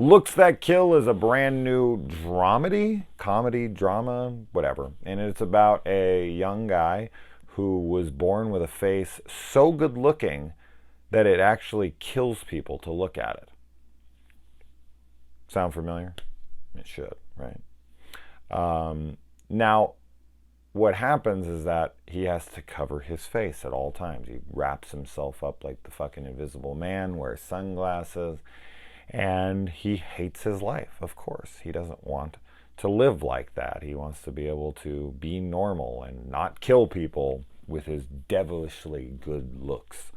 Looks That Kill is a brand new dramedy, comedy, drama, whatever. And it's about a young guy who was born with a face so good looking that it actually kills people to look at it. Sound familiar? It should, right? Now, what happens is that he has to cover his face at all times. He wraps himself up like the fucking Invisible Man, wears sunglasses, and he hates his life, of course. He doesn't want to live like that. He wants to be able to be normal and not kill people with his devilishly good looks.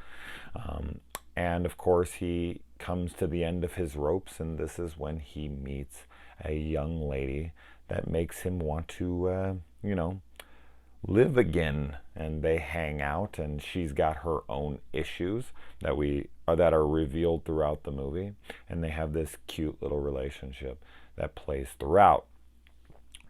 And of course, he comes to the end of his ropes, and this is when he meets a young lady that makes him want to, live again. And they hang out, and she's got her own issues that are revealed throughout the movie, and they have this cute little relationship that plays throughout.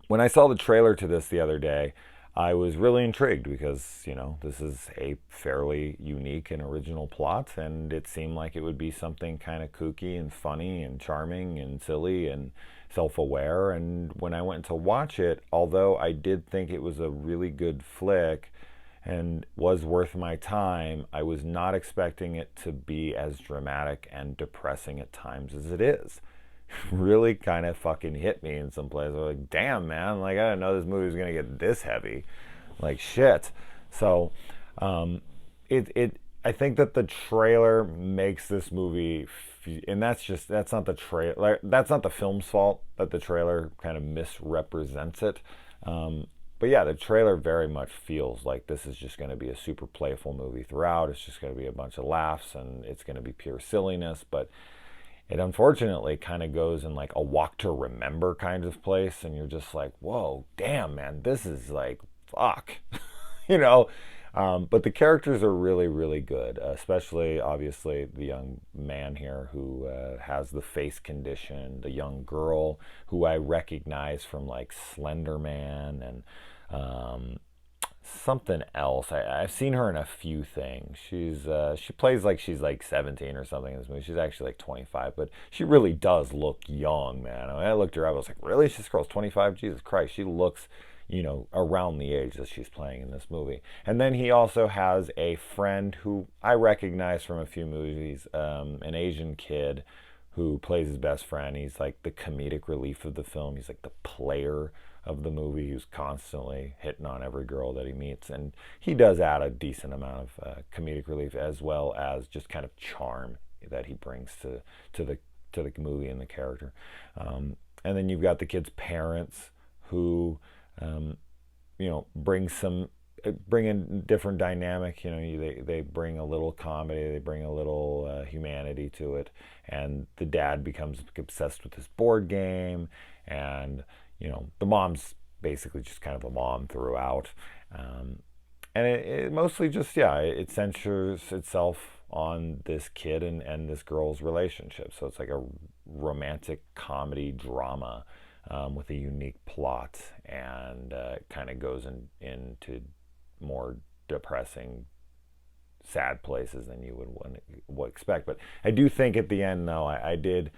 When I saw the trailer to this the other day, I was really intrigued because, this is a fairly unique and original plot, and it seemed like it would be something kind of kooky and funny and charming and silly and self-aware. And when I went to watch it, although I did think it was a really good flick and was worth my time, I was not expecting it to be as dramatic and depressing at times as it is. Really kind of fucking hit me in some places. I was like, damn, man, like, I didn't know this movie was gonna get this heavy. Like, shit. So I think that the trailer makes this movie, and that's not the trailer, like, that's not the film's fault that the trailer kind of misrepresents it. But yeah, the trailer very much feels like this is just going to be a super playful movie throughout. It's just going to be a bunch of laughs, and it's going to be pure silliness. But it unfortunately kind of goes in like a walk to remember kind of place, and you're just like, whoa, damn, man, this is like, fuck. you know but the characters are really, really good, especially obviously the young man here who has the face condition, the young girl who I recognize from like Slender Man and something else. I've seen her in a few things. She plays like she's like 17 or something in this movie. She's actually like 25, but she really does look young, man. I looked her up. I was like, really? This girl's 25? Jesus Christ, she looks, around the age that she's playing in this movie. And then he also has a friend who I recognize from a few movies, an Asian kid who plays his best friend. He's like the comedic relief of the film. He's like the player of the movie who's constantly hitting on every girl that he meets. And he does add a decent amount of comedic relief as well as just kind of charm that he brings to the movie and the character. And then you've got the kid's parents who bring in different dynamic. They bring a little comedy, they bring a little humanity to it, and the dad becomes obsessed with this board game, and the mom's basically just kind of a mom throughout, and it mostly just it centers itself on this kid and this girl's relationship. So it's like a romantic comedy drama with a unique plot, and it kind of goes into more depressing, sad places than you would expect. But I do think at the end, though, I did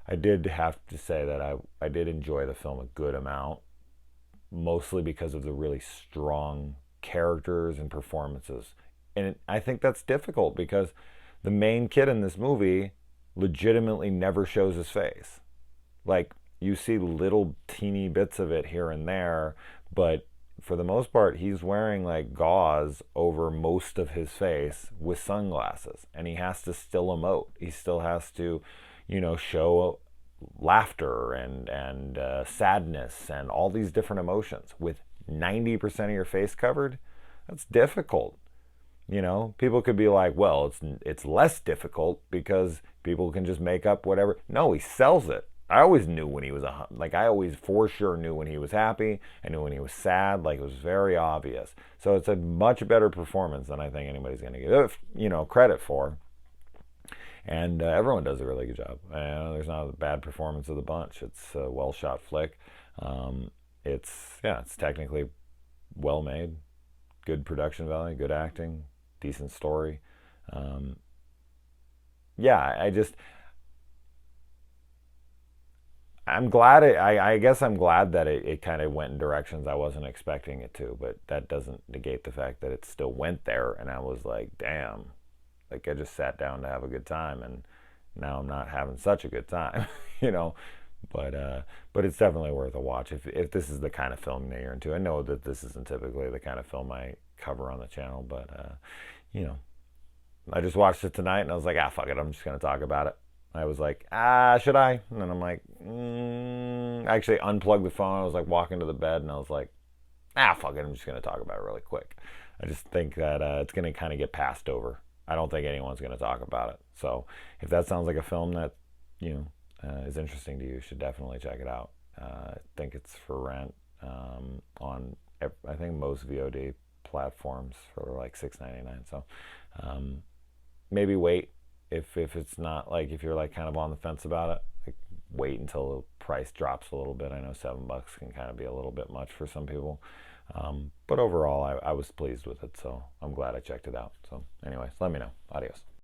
have to say that I did enjoy the film a good amount, mostly because of the really strong characters and performances. And I think that's difficult because the main kid in this movie legitimately never shows his face. Like, you see little teeny bits of it here and there, but for the most part, he's wearing like gauze over most of his face with sunglasses, and he has to still emote. He still has to, show laughter and sadness and all these different emotions with 90% of your face covered. That's difficult. People could be like, well, it's less difficult because people can just make up whatever. No, he sells it. I always knew when he was I always for sure knew when he was happy. I knew when he was sad. Like, it was very obvious. So it's a much better performance than I think anybody's going to give credit for. And everyone does a really good job. There's not a bad performance of the bunch. It's a well shot flick. It's technically well made, good production value, good acting, decent story. I just. I'm glad I guess I'm glad that it kind of went in directions I wasn't expecting it to, but that doesn't negate the fact that it still went there, and I was like, damn, like I just sat down to have a good time, and now I'm not having such a good time, you know. But it's definitely worth a watch if this is the kind of film that you're into. I know that this isn't typically the kind of film I cover on the channel, but you know, I just watched it tonight and I was like, ah, fuck it, I'm just gonna talk about it. I was like, ah, should I? And then I'm like, I actually unplugged the phone. I was like walking to the bed and I was like, ah, fuck it, I'm just gonna talk about it really quick. I just think that it's gonna kind of get passed over. I don't think anyone's gonna talk about it. So if that sounds like a film that you know is interesting to you, you should definitely check it out. I think it's for rent on I think most VOD platforms for like $6.99. So um, maybe wait if it's not like if you're like kind of on the fence about it. Like wait until the price drops a little bit. I know $7 can kind of be a little bit much for some people. But overall, I was pleased with it, so I'm glad I checked it out. So, anyways, let me know. Adios.